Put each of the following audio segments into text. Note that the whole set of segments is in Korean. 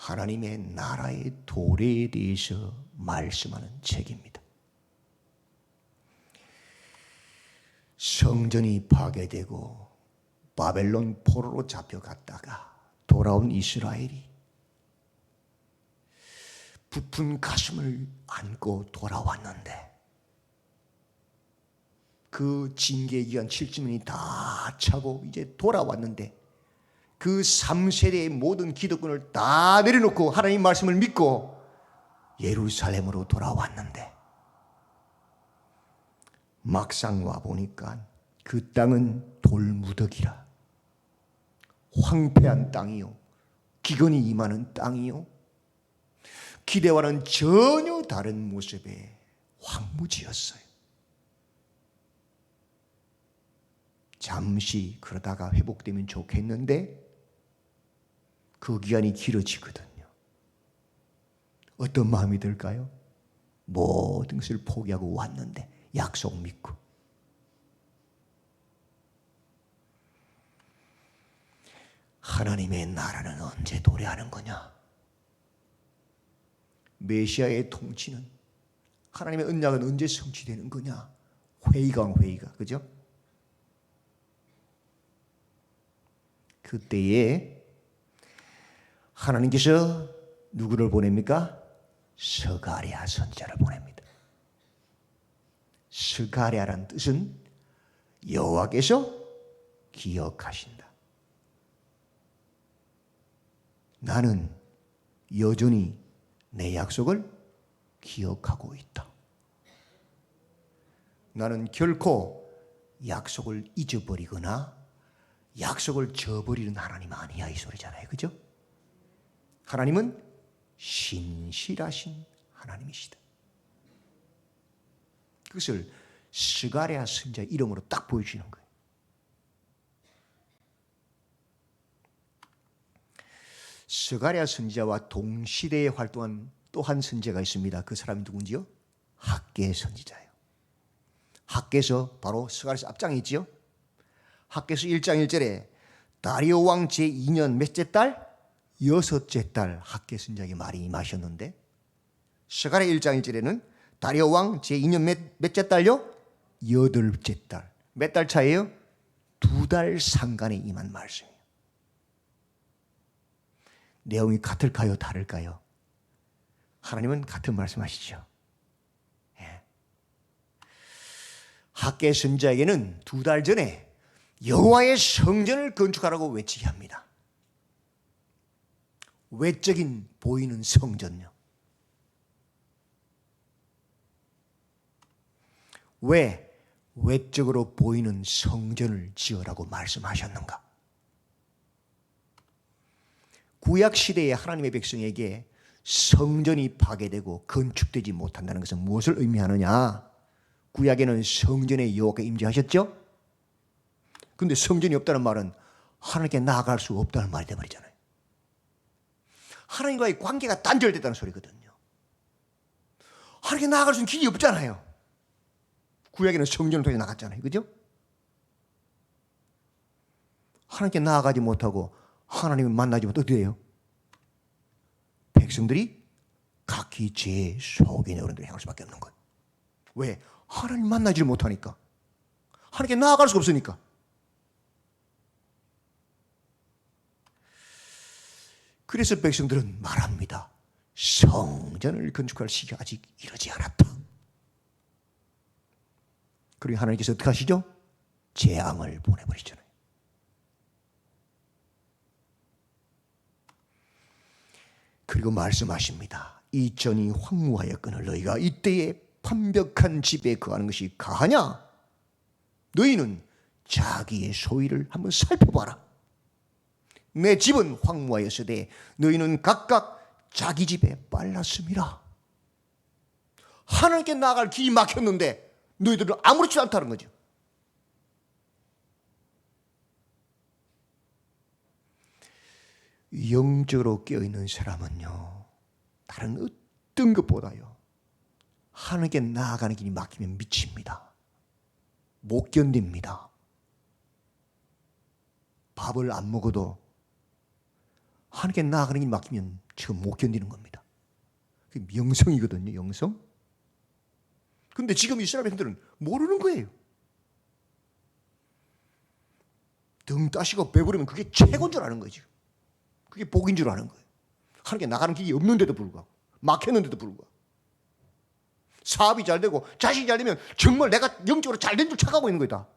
하나님의 나라의 도래에 대해서 말씀하는 책입니다. 성전이 파괴되고 바벨론 포로로 잡혀갔다가 돌아온 이스라엘이 부푼 가슴을 안고 돌아왔는데 그 징계 기간 7주년이 다 차고 이제 돌아왔는데 그 3세대의 모든 기득권을 다 내려놓고 하나님 말씀을 믿고 예루살렘으로 돌아왔는데 막상 와보니까 그 땅은 돌무더기라, 황폐한 땅이요, 기근이 임하는 땅이요, 기대와는 전혀 다른 모습의 황무지였어요. 잠시 그러다가 회복되면 좋겠는데 그 기간이 길어지거든요. 어떤 마음이 들까요? 모든 것을 포기하고 왔는데 약속 믿고. 하나님의 나라는 언제 도래하는 거냐? 메시아의 통치는, 하나님의 언약은 언제 성취되는 거냐? 회의가 그죠? 그때에 하나님께서 누구를 보냅니까? 스가랴 선지자를 보냅니다. 스가랴란 뜻은 여호와께서 기억하신다. 나는 여전히 내 약속을 기억하고 있다. 나는 결코 약속을 잊어버리거나 약속을 저버리는 하나님 아니야, 이 소리잖아요. 그죠? 하나님은 신실하신 하나님이시다. 그것을 스가랴 선지자 이름으로 딱 보여주는 거예요. 스가랴 선지자와 동시대에 활동한 또 한 선지자가 있습니다. 그 사람이 누군지요? 학개 선지자예요. 학개서 바로 스가랴서 앞장에 있지요. 학개서 1장 1절에 다리오 왕 제2년 몇째 달? 6째 달 학개 선지자에게 말이 임하셨는데, 스가랴 1장 1절에는 다리오 왕 제2년 몇째 달요? 8째 달. 몇 달 차이에요? 2달 상간에 임한 말씀이에요. 내용이 같을까요? 다를까요? 하나님은 같은 말씀하시죠. 예. 학개 선지자에게는 2달 전에 여호와의 성전을 건축하라고 외치게 합니다. 외적인 보이는 성전요. 왜 외적으로 보이는 성전을 지으라고 말씀하셨는가? 구약 시대의 하나님의 백성에게 성전이 파괴되고 건축되지 못한다는 것은 무엇을 의미하느냐? 구약에는 성전에 여호와가 임재하셨죠? 그런데 성전이 없다는 말은 하나님께 나아갈 수 없다는 말이 되어버리잖아요. 하나님과의 관계가 단절됐다는 소리거든요. 하나님께 나아갈 수 있는 길이 없잖아요. 구약에는 성전을 통해 나갔잖아요. 그죠? 하나님께 나아가지 못하고 하나님을 만나지 못하면 어떻게 돼요? 백성들이 각기 제 속인의 어른들을 향할 수밖에 없는 거예요. 왜? 하나님 만나지를 못하니까. 하나님께 나아갈 수가 없으니까. 그래서 백성들은 말합니다. 성전을 건축할 시기가 아직 이르지 않았다. 그리고 하나님께서 어떻게 하시죠? 재앙을 보내버리잖아요. 그리고 말씀하십니다. 이 전이 황무하였거늘 너희가 이때에 판벽한 집에 거하는 것이 가하냐? 너희는 자기의 소위를 한번 살펴봐라. 내 집은 황무하였으되 너희는 각각 자기 집에 빨랐음이라. 하나님께 나아갈 길이 막혔는데 너희들은 아무렇지도 않다는 거죠. 영적으로 깨어있는 사람은요, 다른 어떤 것보다요, 하나님께 나아가는 길이 막히면 미칩니다. 못 견딥니다. 밥을 안 먹어도 하나님께 나아가는 길이 막히면 처음 못 견디는 겁니다. 그게 영성이거든요, 영성. 근데 지금 이스라엘 백성들은 모르는 거예요. 등 따시고 배부르면 그게 최고인 줄 아는 거죠. 그게 복인 줄 아는 거예요. 하나님께 나가는 길이 없는데도 불구하고, 막혔는데도 불구하고, 사업이 잘 되고 자식이 잘 되면 정말 내가 영적으로 잘 된 줄 착각하고 있는 거다.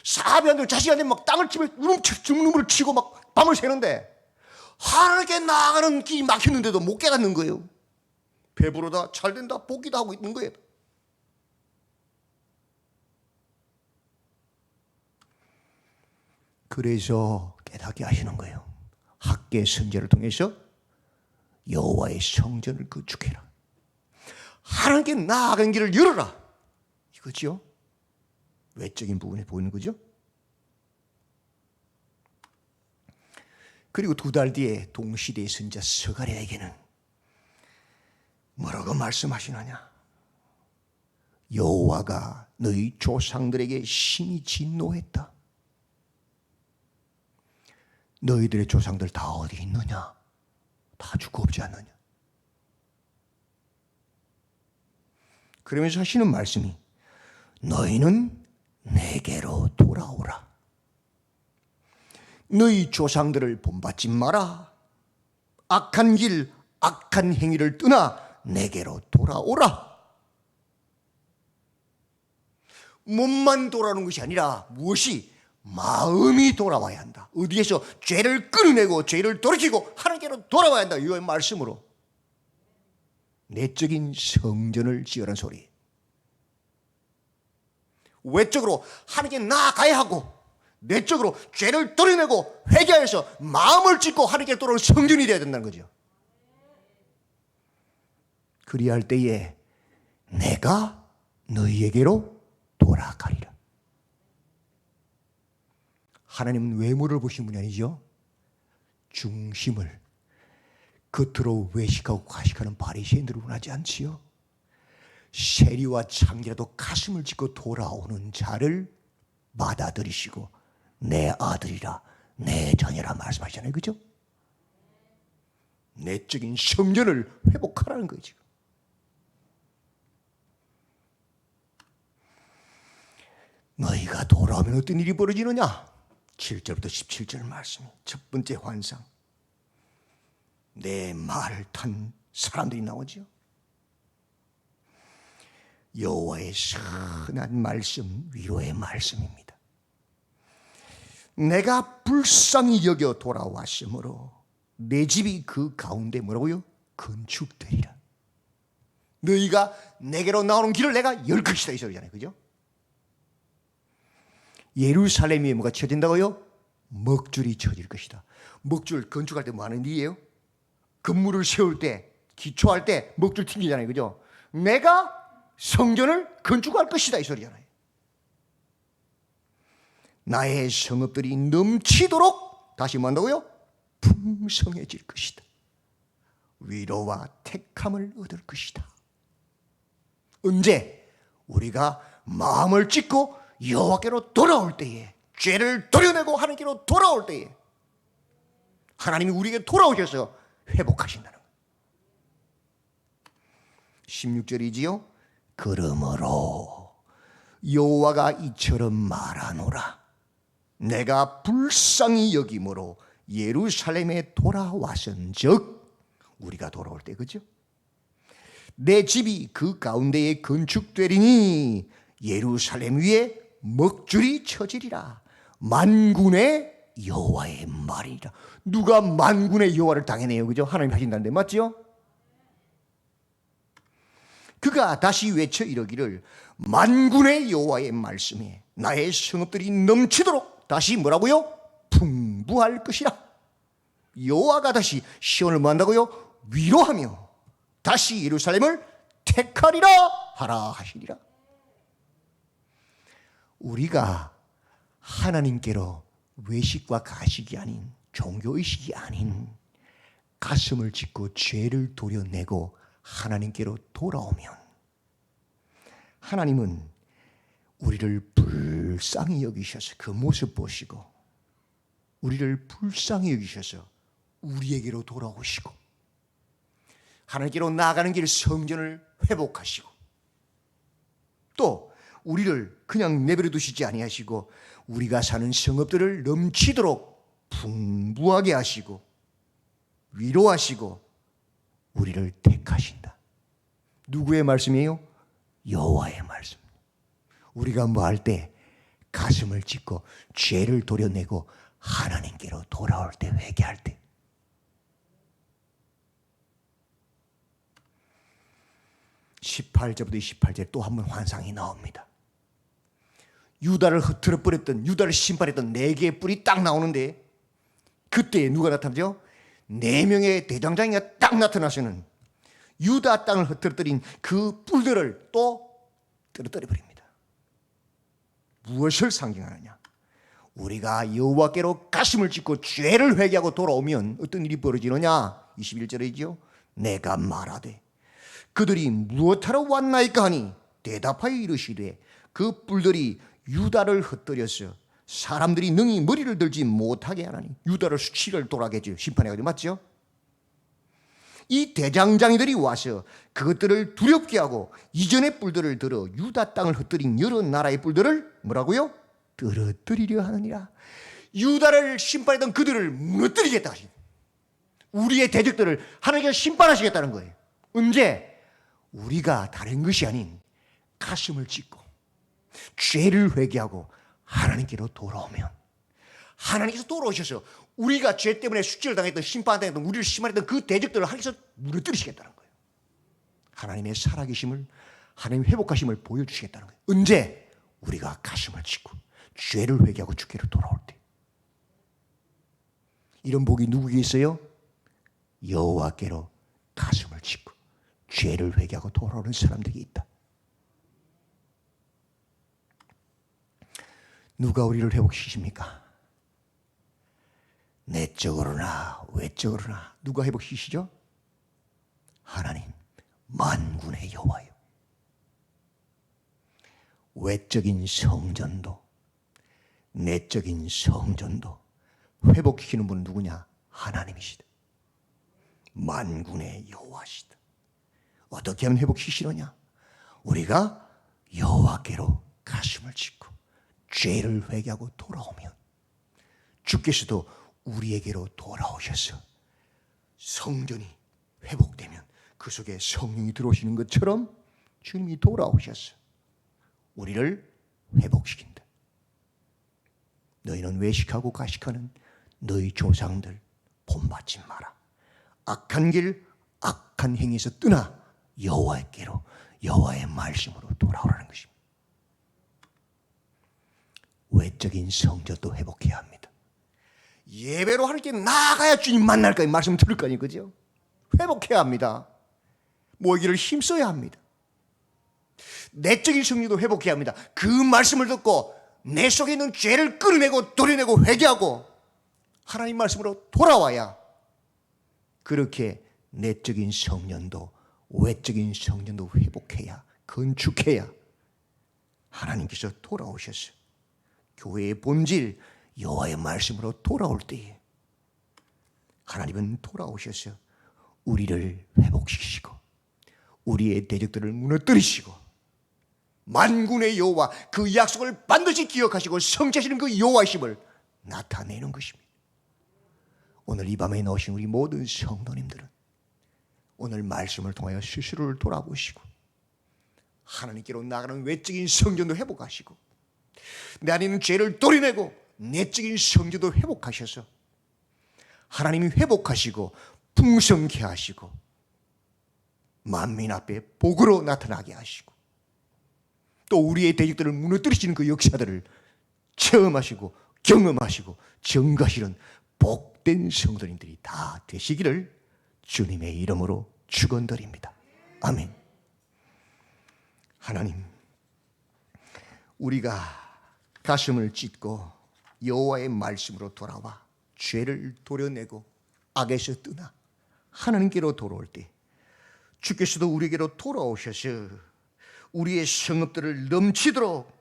사업이 안 되고 자식이 안 되면 막 땅을 치며 눈물을 치고 막 밤을 새는데 하나님께 나아가는 길이 막혔는데도 못 깨닫는 거예요. 배부르다, 잘 된다, 복이다 하고 있는 거예요. 그래서 깨닫게 하시는 거예요. 학계 선제를 통해서 여호와의 성전을 건축해라. 하나님께 나아가는 길을 열어라. 이거죠. 외적인 부분에 보이는 거죠. 그리고 2달 뒤에 동시대의 선자 스가랴에게는 뭐라고 말씀하시느냐. 여호와가 너희 조상들에게 심히 진노했다. 너희들의 조상들 다 어디 있느냐? 다 죽고 없지 않느냐? 그러면서 하시는 말씀이 너희는 내게로 돌아오라. 너희 조상들을 본받지 마라. 악한 길, 악한 행위를 떠나 내게로 돌아오라. 몸만 돌아오는 것이 아니라 무엇이? 마음이 돌아와야 한다. 어디에서 죄를 끊어내고 죄를 돌이키고 하나님께로 돌아와야 한다. 이거의 말씀으로 내적인 성전을 지으라는 소리. 외적으로 하나님께 나아가야 하고 내적으로 죄를 도려내고 회개해서 마음을 찢고 하나님께 돌아오는 성전이 되어야 된다는 거죠. 그리할 때에 내가 너희에게로 돌아가리라. 하나님은 외모를 보신 분이 아니죠. 중심을 겉으로 외식하고 과식하는 바리새인들을 원하지 않지요. 세리와 창기라도 가슴을 찢고 돌아오는 자를 받아들이시고 내 아들이라 내 자녀라 말씀하시잖아요. 그죠? 내적인 성전을 회복하라는 거죠. 너희가 돌아오면 어떤 일이 벌어지느냐? 7절부터 17절 말씀. 첫 번째 환상. 내 말을 탄 사람들이 나오죠. 여호와의 선한 말씀, 위로의 말씀입니다. 내가 불쌍히 여겨 돌아왔으므로 내 집이 그 가운데 뭐라고요? 건축되리라. 너희가 내게로 나오는 길을 내가 열 것이다 이 소리잖아요. 그죠? 예루살렘 위에 뭐가 쳐진다고요? 먹줄이 쳐질 것이다. 먹줄 건축할 때 뭐 하는 일이에요? 건물을 세울 때, 기초할 때 먹줄 튕기잖아요. 그죠? 내가 성전을 건축할 것이다 이 소리잖아요. 나의 성읍들이 넘치도록 다시 뭐 한다고요? 풍성해질 것이다. 위로와 택함을 얻을 것이다. 언제? 우리가 마음을 찢고 여호와께로 돌아올 때에, 죄를 도려내고 하나님께로 돌아올 때에 하나님이 우리에게 돌아오셔서 회복하신다는 거예요. 16절이지요. 그러므로 여호와가 이처럼 말하노라. 내가 불쌍히 여김으로 예루살렘에 돌아왔은즉, 우리가 돌아올 때 그죠? 내 집이 그 가운데에 건축되리니 예루살렘 위에 먹줄이 쳐지리라. 만군의 여호와의 말이라. 누가 만군의 여호와를 당해내요? 그죠? 하나님 하신다는데 맞죠? 그가 다시 외쳐 이르기를 만군의 여호와의 말씀에 나의 성읍들이 넘치도록 다시 뭐라고요? 풍부할 것이라. 여호와가 다시 시온을 뭐 한다고요? 위로하며 다시 예루살렘을 택하리라 하라 하시리라. 우리가 하나님께로 외식과 가식이 아닌, 종교의식이 아닌 가슴을 찢고 죄를 도려내고 하나님께로 돌아오면 하나님은 우리를 불쌍히 여기셔서 그 모습 보시고 우리를 불쌍히 여기셔서 우리에게로 돌아오시고 하나님께로 나아가는 길 성전을 회복하시고 또 우리를 그냥 내버려 두시지 아니하시고 우리가 사는 성읍들을 넘치도록 풍부하게 하시고 위로하시고 우리를 택하신다. 누구의 말씀이에요? 여호와의 말씀. 우리가 뭐 할 때 가슴을 찢고 죄를 도려내고 하나님께로 돌아올 때, 회개할 때. (18절부터 28절) 또 한 번 환상이 나옵니다. 유다를 흩트려 버렸던, 유다를 심판했던 4개의 뿔이 딱 나오는데 그때 누가 나타나죠? 4명의 대장장이가 딱 나타나서는 유다 땅을 흩어뜨린 그 뿔들을 또 떨어뜨려 버립니다. 무엇을 상징하느냐? 우리가 여호와께로 가슴을 찢고 죄를 회개하고 돌아오면 어떤 일이 벌어지느냐? 21절이죠. 내가 말하되 그들이 무엇하러 왔나이까 하니 대답하여 이르시되 그 뿔들이 유다를 흩뜨려서 사람들이 능히 머리를 들지 못하게 하나니 유다를 수치를 돌아게 해줄 심판해가지고 맞죠? 이 대장장이들이 와서 그것들을 두렵게 하고 이전의 뿔들을 들어 유다 땅을 흩뜨린 여러 나라의 뿔들을 뭐라고요? 떨어뜨리려 하느니라. 유다를 심판했던 그들을 무너뜨리겠다 하신, 우리의 대적들을 하나님께서 심판하시겠다는 거예요. 언제? 우리가 다른 것이 아닌 가슴을 찢고 죄를 회개하고 하나님께로 돌아오면 하나님께서 돌아오셔서 우리가 죄 때문에 수치를 당했던, 심판당했던, 우리를 심판했던 그 대적들을 하나님께서 무너뜨리시겠다는 거예요. 하나님의 살아계심을, 하나님 회복하심을 보여주시겠다는 거예요. 언제? 우리가 가슴을 찢고 죄를 회개하고 주께로 돌아올 때. 이런 복이 누구에게 있어요? 여호와께로 가슴을 찢고 죄를 회개하고 돌아오는 사람들이 있다. 누가 우리를 회복시키십니까? 내적으로나 외적으로나 누가 회복시키시죠? 하나님, 만군의 여호와요. 외적인 성전도 내적인 성전도 회복시키는 분은 누구냐? 하나님이시다. 만군의 여호와시다. 어떻게 하면 회복시키시느냐? 우리가 여호와께로 가슴을 찢고 죄를 회개하고 돌아오면 주께서도 우리에게로 돌아오셔서 성전이 회복되면 그 속에 성령이 들어오시는 것처럼 주님이 돌아오셔서 우리를 회복시킨다. 너희는 외식하고 가식하는 너희 조상들 본받지 마라. 악한 길, 악한 행위에서 떠나 여호와께로, 여호와의 말씀으로 돌아오라는 것입니다. 외적인 성전도 회복해야 합니다. 예배로 하나님께 나아가야 주님 만날 거예요. 말씀 들을 거 아니에요, 그죠? 회복해야 합니다. 모이기를 힘써야 합니다. 내적인 성령도 회복해야 합니다. 그 말씀을 듣고 내 속에 있는 죄를 끌어내고 도려내고 회개하고 하나님 말씀으로 돌아와야, 그렇게 내적인 성전도 외적인 성전도 회복해야, 건축해야 하나님께서 돌아오셔서 교회의 본질 여호와의 말씀으로 돌아올 때에 하나님은 돌아오셔서 우리를 회복시키시고 우리의 대적들을 무너뜨리시고 만군의 여호와, 그 약속을 반드시 기억하시고 성취하시는 그 여호와이심을 나타내는 것입니다. 오늘 이 밤에 나오신 우리 모든 성도님들은 오늘 말씀을 통하여 스스로를 돌아보시고 하나님께로 나가는 외적인 성전도 회복하시고 내 안에 있는 죄를 도려내고 내적인 성전도 회복하셔서 하나님이 회복하시고 풍성케 하시고 만민 앞에 복으로 나타나게 하시고 또 우리의 대적들을 무너뜨리시는 그 역사들을 체험하시고 경험하시고 증거하시는 복된 성도님들이 다 되시기를 주님의 이름으로 축원드립니다. 아멘. 하나님, 우리가 가슴을 찢고 여호와의 말씀으로 돌아와 죄를 도려내고 악에서 떠나 하나님께로 돌아올 때 주께서도 우리에게로 돌아오셔서 우리의 성읍들을 넘치도록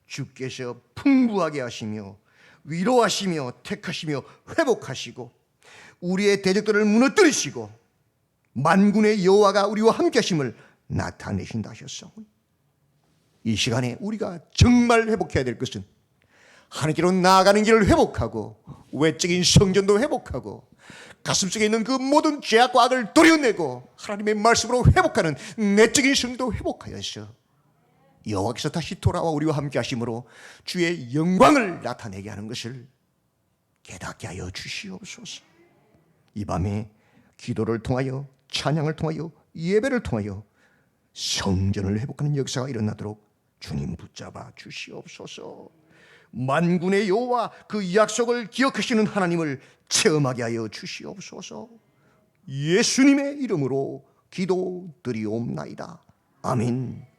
주께서 풍부하게 하시며 위로하시며 택하시며 회복하시고 우리의 대적들을 무너뜨리시고 만군의 여호와가 우리와 함께 하심을 나타내신다 하셨사오니 이 시간에 우리가 정말 회복해야 될 것은 하나님께로 나아가는 길을 회복하고 외적인 성전도 회복하고 가슴속에 있는 그 모든 죄악과 악을 도려내고 하나님의 말씀으로 회복하는 내적인 성도 회복하여서 여호와께서 다시 돌아와 우리와 함께 하심으로 주의 영광을 나타내게 하는 것을 깨닫게 하여 주시옵소서. 이 밤에 기도를 통하여 찬양을 통하여 예배를 통하여 성전을 회복하는 역사가 일어나도록 주님 붙잡아 주시옵소서. 만군의 여호와 그 약속을 기억하시는 하나님을 체험하게 하여 주시옵소서. 예수님의 이름으로 기도드리옵나이다. 아멘.